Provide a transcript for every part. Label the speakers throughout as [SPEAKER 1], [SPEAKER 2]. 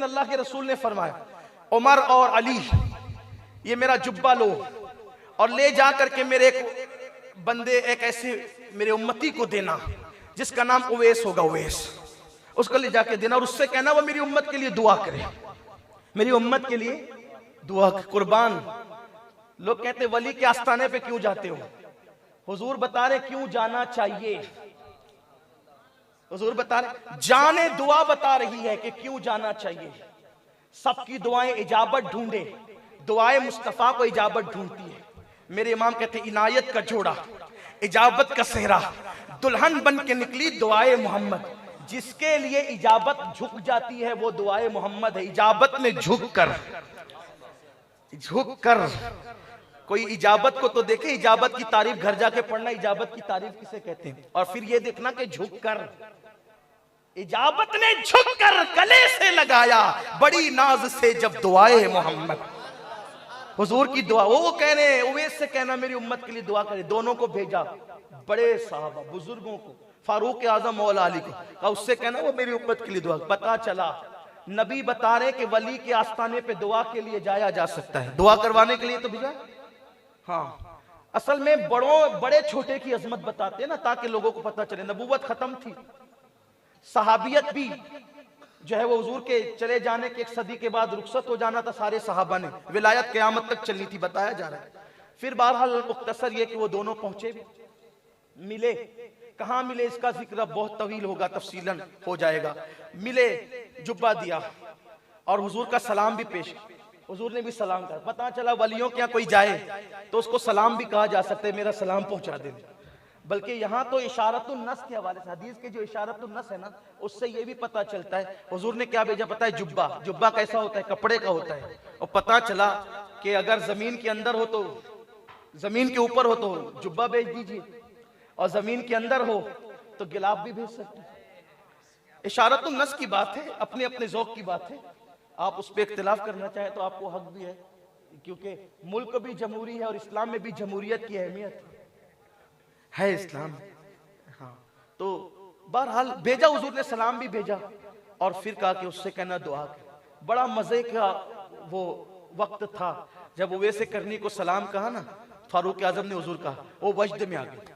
[SPEAKER 1] अल्लाह के रसूल ने फरमाया, उमर और अली ये मेरा जुब्बा लो और ले जा करके मेरे एक बंदे, एक ऐसे मेरे उम्मती को देना जिसका नाम उवैस होगा, उवैस, उसको ले जाके देना और उससे कहना वो मेरी उम्मत के लिए दुआ करे, मेरी उम्मत के लिए दुआ। कुर्बान। लोग कहते वली के आस्थाने पे क्यों जाते हो? हुजूर बता रहे क्यों जाना चाहिए। हुजूर बता रहे, जाने दुआ बता रही है कि क्यों जाना चाहिए। सबकी दुआएं इजाबत ढूंढे, दुआएं मुस्तफा को इजाबत ढूंढती है। मेरे इमाम कहते इनायत का जोड़ा, इजाबत का सेहरा, दुल्हन बन के निकली दुआए मोहम्मद। जिसके लिए इजाबत झुक जाती है वो दुआए मोहम्मद है। इजाबत में झुक कर कोई इजाबत को तो देखे, इजाबत की तारीफ घर जाके पढ़ना, इजाबत की तारीफ किसे कहते हैं। और फिर ये देखना कि झुक कर, इजाबत ने झुक कर गले से लगाया बड़ी नाज से जब दुआए मोहम्मद। हुजूर की दुआ, वो कहने उवैस से कहना मेरी उम्मत के लिए दुआ करे। दोनों को भेजा, बड़े साहबा बुजुर्गों को, फारूक आजम मौला अली को कहा, उससे कहना वो मेरी उम्मत के लिए दुआ। पता चला नबी बता रहे कि वली के आस्थाने पे दुआ के लिए जाया जा सकता है, दुआ करवाने के लिए तो भेजा। हाँ, असल में बड़े छोटे की अजमत बताते हैं ना, ताकि लोगों को पता चले। नबूवत खत्म थी, सहाबियत भी जो है वो हुजूर के चले जाने के एक सदी के बाद रुखसत हो जाना था सारे सहाबा ने, विलायत क़यामत तक चलनी थी, बताया जा रहा है। फिर बहरहाल मुख्तसर ये कि वो दोनों पहुंचे, मिले। कहां मिले इसका जिक्र अब बहुत तवील होगा, तफसीलन हो जाएगा। मिले, जुब्बा दिया और हुजूर का सलाम भी पेश, हुजूर ने भी सलाम कहा। पता चला वलियों के यहाँ कोई जाए तो उसको सलाम भी कहा जा सकता है, मेरा सलाम पहुंचा दे। बल्कि यहाँ तो इशारतुन नस के हवाले से, हदीस के जो इशारतुन नस है ना, उससे ये भी पता चलता है हुजूर ने क्या भेजा। पता है जुब्बा, जुब्बा कैसा होता है? कपड़े का होता है। और पता चला कि अगर जमीन के अंदर हो तो, जमीन के ऊपर हो तो जुब्बा भेज दीजिए, और जमीन के अंदर हो तो गिलाफ भी भेज सकते हैं। इशारतुन नस की बात है, अपने अपने ज़ौक़ की बात है। आप उस पर इख्तिलाफ करना चाहें तो आपको हक भी है, क्योंकि मुल्क भी जमहूरी है और इस्लाम में भी जमहूरियत की अहमियत है, इस्लाम। हाँ, तो बहरहाल भेजा, हुजूर ने सलाम भी भेजा और फिर कहा कि उससे कहना दुआ कर। बड़ा मजे का वो वक्त था जब वो वैसे करनी को सलाम कहा ना, फारूक आजम ने हुजूर कहा, वो वजद में आ गए,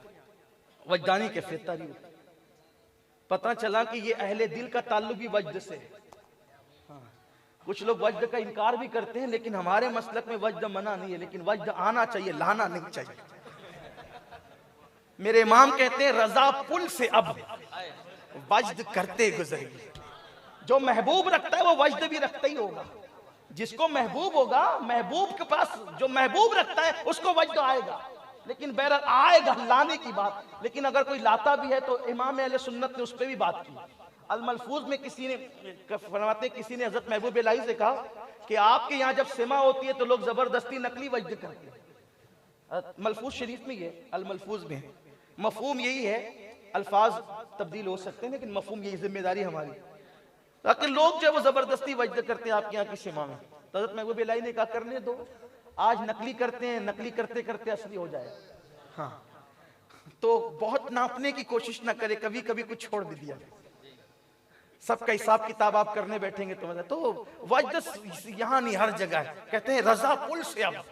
[SPEAKER 1] वजदानी कैफियत तारी। पता चला कि ये अहले दिल का ताल्लुक भी वजद से। हाँ, कुछ लोग वजद का इनकार भी करते हैं, लेकिन हमारे मसलक में वजद मना नहीं है, लेकिन वजद आना चाहिए, लाना नहीं चाहिए। मेरे इमाम कहते हैं रजा पुल से अब वजद करते गुजरेगी। जो महबूब रखता है वो वजद भी रखता ही होगा। जिसको महबूब होगा, महबूब के पास जो महबूब रखता है उसको वजद आएगा, लेकिन बहरहाल आएगा, लाने की बात। लेकिन अगर कोई लाता भी है तो इमाम अहले सुन्नत ने उस पर भी बात की। अल मलफूज में किसी ने फरमाते, किसी ने हजरत महबूब इलाही से कहा कि आपके यहाँ जब सिमा होती है तो लोग जबरदस्ती नकली वजद करते हैं। मलफूज शरीफ में ये, अल मलफूज में मफहूम यही है, अल्फाज तब्दील हो सकते हैं लेकिन मफहूम यही, जिम्मेदारी हमारी, ताकि लोग जो वो जबरदस्ती वजद करते हैं आपके यहाँ की सिमा में। तो हजरत महबूब इलाही ने कहा करने दो, आज नकली करते हैं, नकली करते करते असली हो जाए। हाँ, तो बहुत नापने की कोशिश ना करे, कभी कभी कुछ छोड़ भी दिया। सबका हिसाब किताब आप करने बैठेंगे तो वजद यहाँ नहीं, हर जगह है। कहते हैं रजा पुल से अब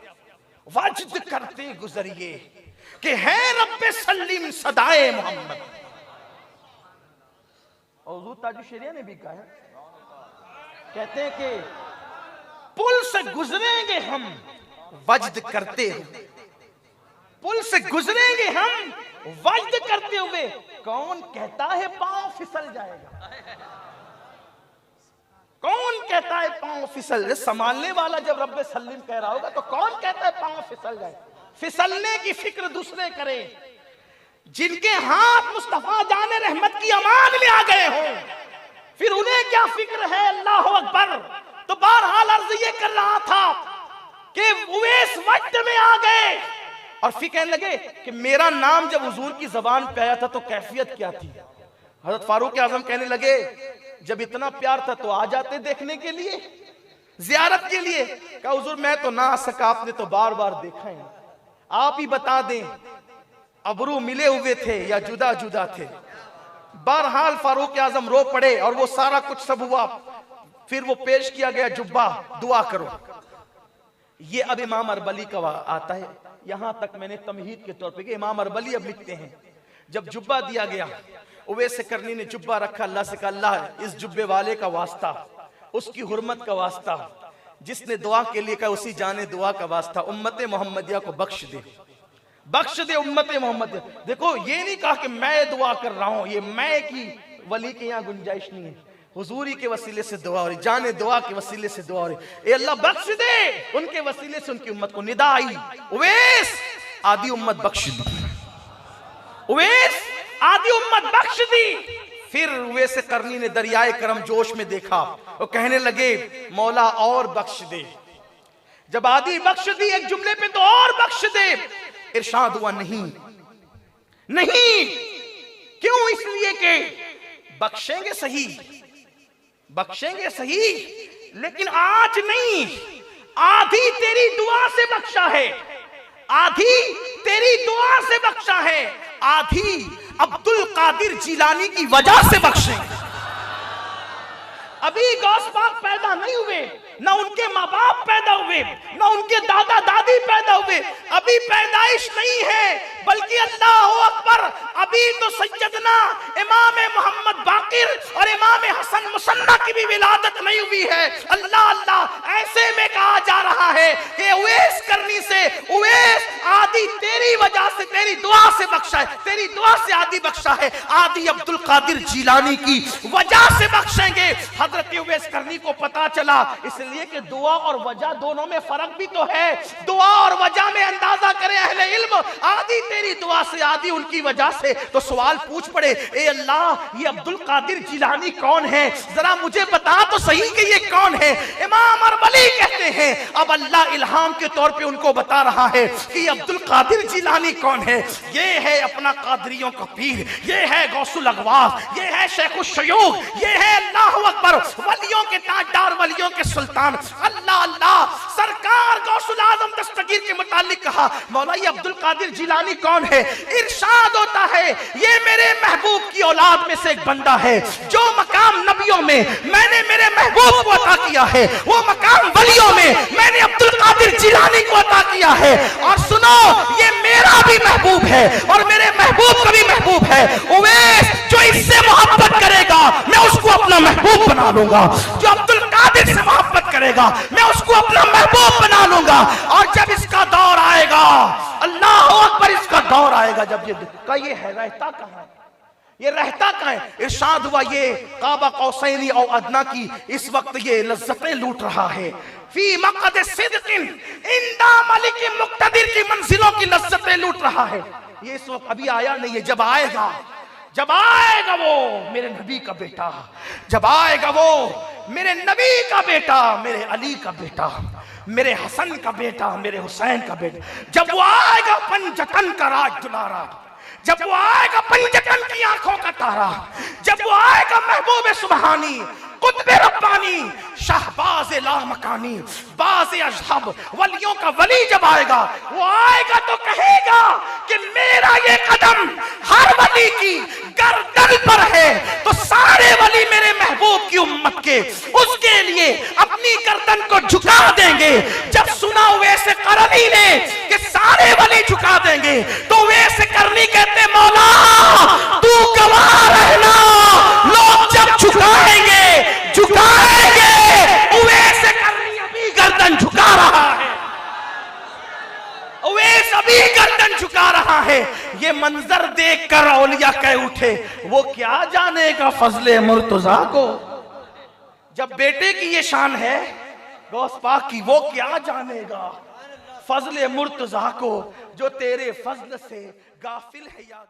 [SPEAKER 1] वजद करते गुजरिए कि है रब्बे सलीम सदाए मोहम्मद। और हुजूर ताजु शरिया ने भी कहा है, कहते हैं कि पुल से गुजरेंगे हम वजद करते हुए, पुल से गुजरेंगे हम वजद करते हुए, कौन कहता है पांव फिसल जाएगा? कौन कहता है पांव फिसल? संभालने वाला जब रब्बे सलीम कह रहा होगा तो कौन कहता है पांव फिसल जाए? फिसलने की फिक्र दूसरे करें, जिनके हाथ मुस्तफा जाने रहमत की अमान में आ गए हों, फिर उन्हें क्या फिक्र है? अल्लाह अकबर। तो बहरहाल अर्ज ये कर रहा था कि उवैस वक्त में आ गए और फिर कहने लगे कि मेरा नाम जब हुजूर की जबान पे आया था तो कैफियत क्या थी। हजरत फारूक आजम कहने लगे जब इतना प्यार था तो आ जाते देखने के लिए, जियारत के लिए। कहा हुजूर मैं तो ना आ सका, आपने तो बार बार देखा है, आप ही बता दें अबरू मिले हुए थे या जुदा जुदा थे। बहरहाल फारूक आजम रो पड़े और वो सारा कुछ सब हुआ। फिर वो पेश किया गया जुब्बा, दुआ करो। ये अब इमाम अरबली का आता है। यहां तक मैंने तमहीद के तौर पे कि इमाम अरबली अब लिखते हैं, जब जुब्बा दिया गया, उवैस करनी ने जुब्बा रखा, अल्लाह से कहा, अल्लाह इस जुब्बे वाले का वास्ता, उसकी हुर्मत का वास्ता, जिसने दुआ के लिए कहा उसी जाने दुआ का वास्ता, उम्मत मोहम्मदिया को बख्श दे, बख्श दे उम्मत मोहम्मदिया। देखो ये नहीं कहा कि मैं दुआ कर रहा हूं, ये मैं की वली के यहां गुंजाइश नहीं है, हुजूरी के वसीले से दुआ हो रही, जाने दुआ के वसीले से दुआ हो रही, ए अल्लाह बख्श दे, उनके वसीले से उनकी उम्मत को निदा आई, उवैस आधी उम्मत बख्श दी, उवैस आधी उम्मत बख्श दी। फिर उवैस करनी ने दरियाए करम जोश में देखा, वो कहने लगे मौला और बख्श दे। जब आधी बख्श दी एक जुमले पे तो और बख्श दे। इरशाद हुआ नहीं नहीं, क्यों? इसलिए कि बख्शेंगे सही, बख्शेंगे सही, लेकिन आज नहीं, आधी तेरी दुआ से बख्शा है, आधी तेरी दुआ से बख्शा है, आधी अब्दुल कादिर जिलानी की वजह से बख्शेंगे। अभी गौस पाक पैदा नहीं हुए, ना उनके माँ बाप पैदा हुए, ना उनके दादा दादी पैदा हुए, अभी पैदाइश नहीं है, बल्कि अल्लाह अकबर, अभी तो सैयदना इमाम मोहम्मद बाकिर और इमाम हसन मुसन्ना की भी विलादत नहीं हुई है। अल्लाह अल्लाह, ऐसे में कहा जा रहा है कि उवैस करनी से, उवैस आदि तेरी वजह से, तेरी दुआ से बख्शा है, तेरी दुआ से आदि बख्शा है, आदि अब्दुल कादिर जिलानी की वजह से बख्शेंगे। हजरत उवैस करनी को पता चला, इसलिए कि दुआ और वजह दोनों में फर्क भी तो है। दुआ और वजह में अंदाजा करें अहले इल्म, आदि तेरी दुआ से आदि उनकी वजह से। तो सवाल पूछ पड़े, ए अल्लाह ये अब्दुल कादिर जिलानी कौन है, जरा मुझे बता तो सही कि ये कौन है। इमाम अरबली कहते हैं अब अल्लाह इल्हाम के तौर पे उनको बता रहा है कि अब्दुल कादिर जिलानी कौन है। ये है अपना कादरियों का पीर, ये है गौसुल अगवास, ये है शेखुल शयूख, ये है अल्लाहु अकबर वलियों के ताजदार, वलियों के सुल्तान। अल्लाह अल्लाह, सरकार गौसुल आजम दस्तगीर के मुतालिक कहा, मौला ये अब्दुल कादिर जिलानी कौन है? इरशाद होता है ये मेरे महबूब की औलाद में से एक बंदा है, जो मकाम नबियों में मैंने मेरे महबूब को अता किया है, वो मकाम वलियों में मैंने अब्दुल कादिर जिलानी को अता किया है। और सुनो, ये मेरा भी महबूब है और मेरे महबूब का भी महबूब है। उवैस जो इससे मोहब्बत करेगा मैं उसको अपना महबूब बना लूंगा, जो अब्दुल कादिर से मोहब्बत करेगा मैं उसको अपना महबूब बना लूंगा। और जब इसका दौर आएगा, अल्लाह अकबर, इसका दौर आएगा जब ये है, रहता कहां है, ये रहता कहां है? इरशाद हुआ ये काबा कौसैनी और अदना की इस वक्त ये लज्जतें लूट रहा है। फी मक़द सिद्क़िन इंदा मलिक मुक़्तदिर की मंजिलों की लज्जतें लूट रहा है। ये इस वक्त अभी आया नहीं है, जब आएगा, जब आएगा वो मेरे नबी का बेटा, जब आएगा वो मेरे नबी का बेटा, मेरे अली का बेटा, मेरे हसन का बेटा, मेरे हुसैन का बेटा, जब वो आएगा पंजतन का राज दुलारा, जब वो आएगा पंजतन की आंखों का तारा, जब वो आएगा महबूब सुबहानी, कुतुब रब्बानी, शाहबाज लामकानी, बाज अजहब, वलियों का वली जब आएगा, वो आएगा तो कहेगा कि मेरा ये कदम हर वली की गर्दन पर है, तो सारे वली मेरे महबूब की उम्मत के उसके लिए अपनी गर्दन को झुका देंगे। जब सुना वैसे करनी ने कि सारे वली झुका देंगे, तो वैसे करनी कहते मौला तू गवाह रहना, लोग जब झुकाएंगे झुकाएंगे, उवैस करनी अभी गर्दन झुका रहा है, उवैस अभी गर्दन झुका रहा है। ये मंजर देखकर औलिया कह उठे, वो क्या जानेगा फजले मुर्तजा को। जब बेटे की ये शान है गौस पाक की, वो क्या जानेगा फजले मुर्तजा को, जो तेरे फजल से गाफिल है या